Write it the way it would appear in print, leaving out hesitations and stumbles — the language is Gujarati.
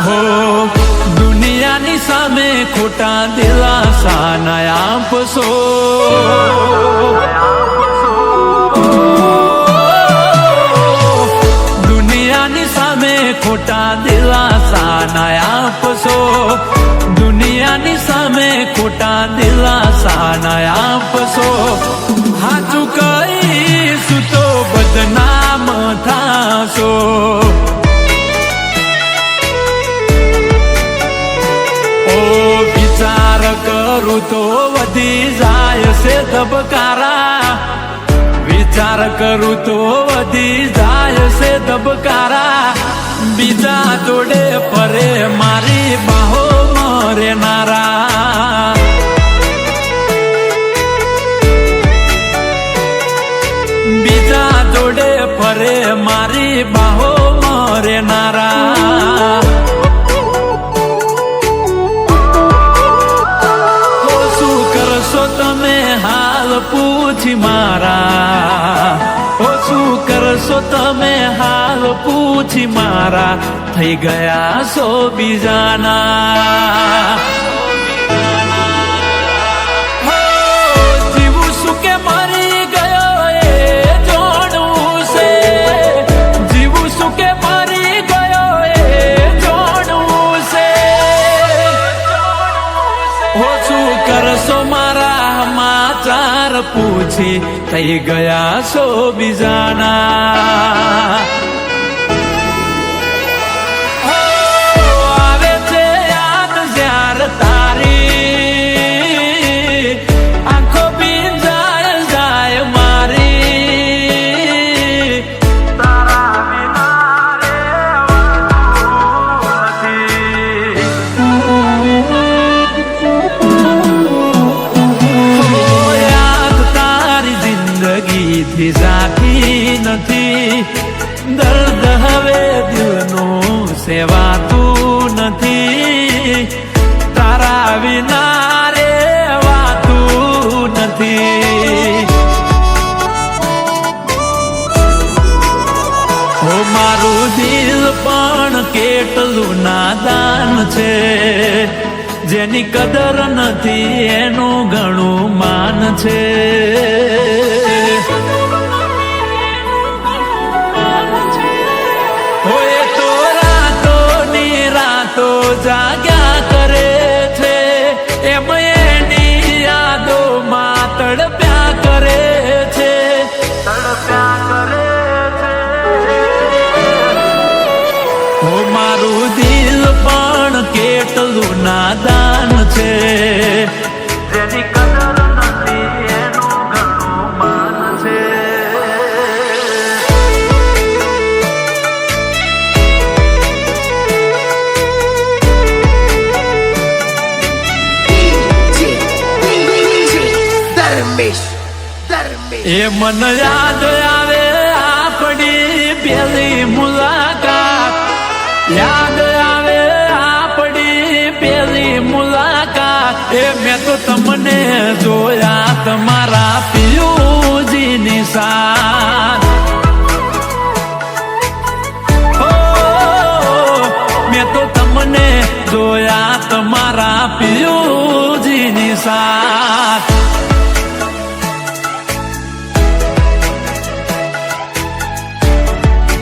હો દુનિયાની સામે ખોટા દિલાસા ન આપશો. દુનિયાની સામે ખોટા દિલાસા ન આપશો. દુનિયાની સામે ખોટા દિલાસા ન આપશો. હાચું કહીશું તો બદનામ થાશો. વિચાર કરું તો વધી જાય છે ધબકારા. વિચાર કરું તો વધી જાય છે ધબકારા. બીજા જોડે ફરે મારી બાહો મરેનારા. બીજા જોડે ફરે મારી બાહો મરેનારા. તમે હાલ પૂછી મારા. ઓ શું કરશો તમે હાલ પૂછી મારા. થઈ ગયા છો બીજાના. જીવું શું કે મરી ગયો એ જોડવું છે. જીવું શું કે મરી ગયો એ જોડવું છે. ઓ શું કરશો મારા સમાચાર પૂછી. થઈ ગયા છો બીજાના. આવે છે યાદ જ્યારે તારી. આંખો ભીંજાય જાય મારી. તારા વિના થી જાતી નથી. દર્દ હવે દિલનું સેવાતું નથી. તારા વિના રેવાતું નથી. હો મારું દિલ પણ કેટલું નાદાન છે. જેની કદર નથી એનું ઘણું માન છે. જાગ્યા કરે છે એમ એની યાદોમાં તડપ્યા કરે છે. તડપ્યા કરે છે. હો મારું દિલ પણ કેટલું નાદાન છે. જેની કદર નથી એનું ઘણું માન છે. એ મન યાદ આવે આપણી પેલી મુલાકાત. યાદ આવે આપણી પેલી મુલાકાત. એ મેં તો તમને જોયા તમારા પિયુજીની સાથ. મેં તો તમને જોયા તમારા પિયુજીની સાથ.